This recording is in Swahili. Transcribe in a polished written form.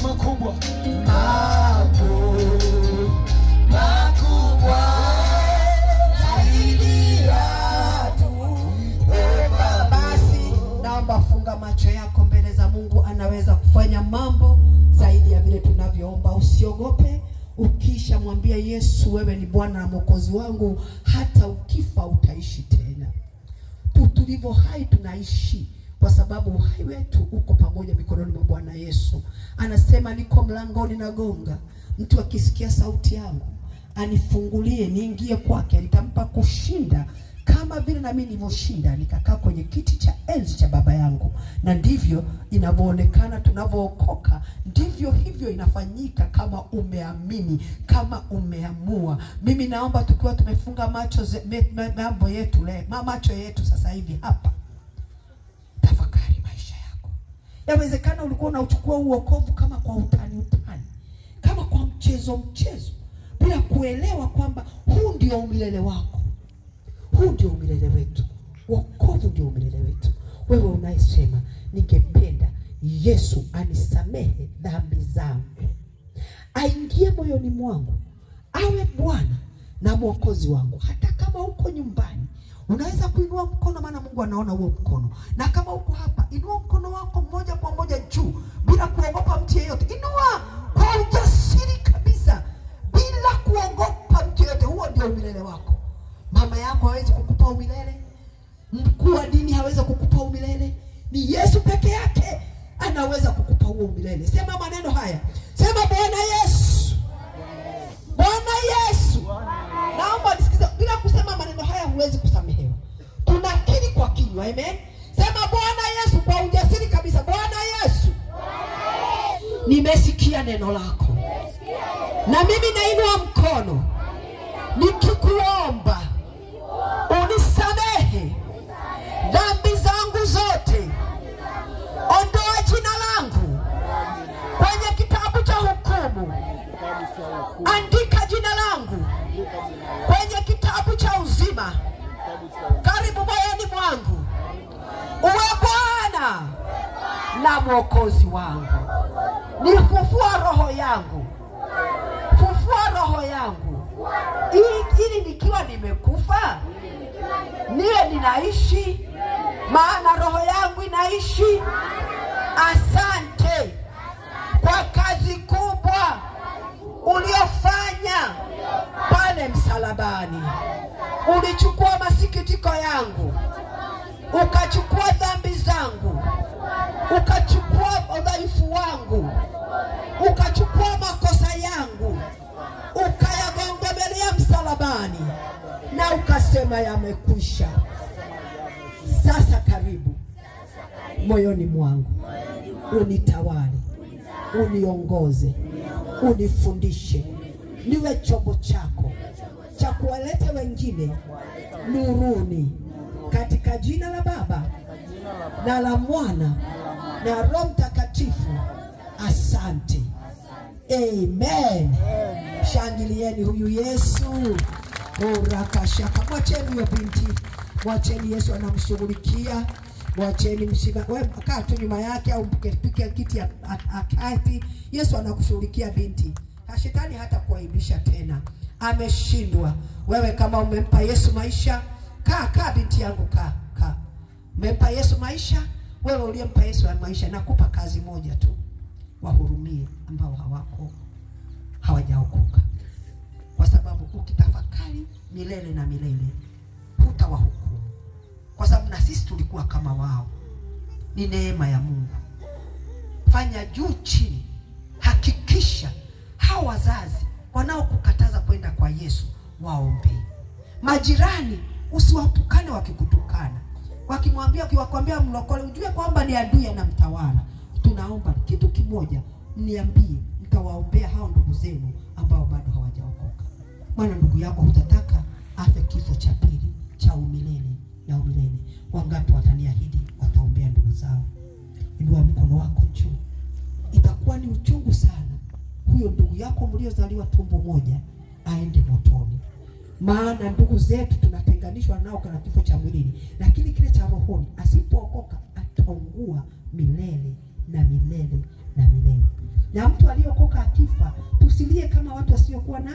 makubwa. Mambo makubwa zaidi ya tuomba. Basi naomba funga macho yako mbele za Mungu. Anaweza kufanya mambo zaidi ya vile tunavyoomba. Usiogope. Ukisha mwambia Yesu, wewe ni Bwana na Mwokozi wangu, hata ukifa utaishi tena. Tulivyo hai tunaishi kwa sababu uhai wetu uko pamoja mikononi mwa Bwana Yesu. Anasema niko mlangoni nagonga, mtu akisikia sauti yangu anifungulie niingie kwake, nitampa kushinda kama vile na mimi nilivyoshinda nikakaa kwenye kiti cha enzi cha Baba yangu. Na ndivyo inavyoonekana tunavookoka, ndivyo hivyo inafanyika kama umeamini, kama umeamua. Mimi naomba tukiwa tumefunga macho yetu sasa hivi hapa, tafakari maisha yako. Yawezekana ulikuwa unachukua uokovu kama kwa utani, kama kwa mchezo, bila kuelewa kwamba huu ndio umilele wako. Huu ndio umilele wetu. Wokovu ndio umilele wetu. Wewe unayesema ningependa Yesu anisamehe dhambi zangu, aingie moyoni mwangu, awe Bwana na Mwokozi wangu. Hata kama uko nyumbani, unaweza kuinua mkono, maana Mungu anaona huo mkono. Na kama uko hapa, inua mkono wako moja kwa moja juu bila kuogopa mtu yeyote. Inua kwa ujasiri kabisa bila kuogopa mtu yeyote. Huo ndio umilele wako. Mama yako hawezi kukupa umilele. Mkuu wa dini hawezi kukupa umilele. Ni Yesu peke yake anaweza kukupa huo umilele. Sema maneno haya. Sema Bwana Yesu. Bwana Yesu. Naomba nisikize. Bila kusema maneno haya huwezi kusamehewa. Tunakiri kwa kinywa. Amen. Sema Bwana Yesu kwa ujasiri kabisa. Bwana Yesu. Nimesikia neno lako. Na mimi nainua mkono nikikuomba unisamehe dhambi zangu zote. Ondoa jina langu kwenye kitabu cha hukumu. Andika jina langu kwenye kitabu cha uzima. Karibu moyoni mwangu. Uwe Bwana na Mwokozi wangu. Nifufua roho yangu. Fufua roho yangu. Ili nikiwa nimekufa niwe ninaishi, maana roho yangu inaishi. Asante kwa kazi kubwa uliofanya pale msalabani. Ulichukua masikitiko yangu, ukachukua dhambi zangu, ukachukua udhaifu wangu, ukachukua makosa yangu, ukayagongomelea msalabani, na ukasema yamekwisha. Sasa karibu moyoni mwangu, unitawale, uniongoze, unifundishe, niwe chombo chako cha kuwaleta wengine nuruni, katika jina la Baba na la Mwana na Roho Mtakatifu. Asante. Amen. Shangilieni huyu Yesu. Urakashaka. Mwacheni huyo binti. Mwacheni, Yesu anamshughulikia. Mwacheni mshika. Wewe kaa tu nyuma yake au mpike kiti akati. Yesu anakushughulikia binti. Shetani hata kuaibisha tena. Ameshindwa. Wewe kama umempa Yesu maisha, kaa binti yangu, kaa. Umempa Yesu maisha, wewe uliyempa Yesu maisha, nakupa kazi moja tu. Wahurumie ambao hawajaokoka. Kwa sababu ukitafakari milele na milele hutawahukumu. Kwa sababu na sisi tulikuwa kama wao. Ni neema ya Mungu. Fanya juu chini. Hakikisha hao wazazi wanaokukataza kwenda kwa Yesu waombe. Majirani usiwatukane wakikutukana. Wakikwambia mlokole, ujue kwamba ni adui anamtawala. Tunaomba kitu kimoja, mniambie, mtawaombea hao ndugu zenu ambao bado hawajaokoka. Maana ndugu yako hutataka afe kifo cha pili cha umilele na umilele. Wangapi wataniahidi wataombea ndugu zao? Inua mkono wako juu. Itakuwa ni uchungu sana huyo ndugu yako mliozaliwa tumbo moja aende motoni. Maana ndugu zetu tunatenganishwa nao kwa kifo cha mwilini, lakini kile cha rohoni asipookoka ataungua milele na milele na milele. Na mtu aliyokoka akifa, tusilie kama watu wasiokuwa na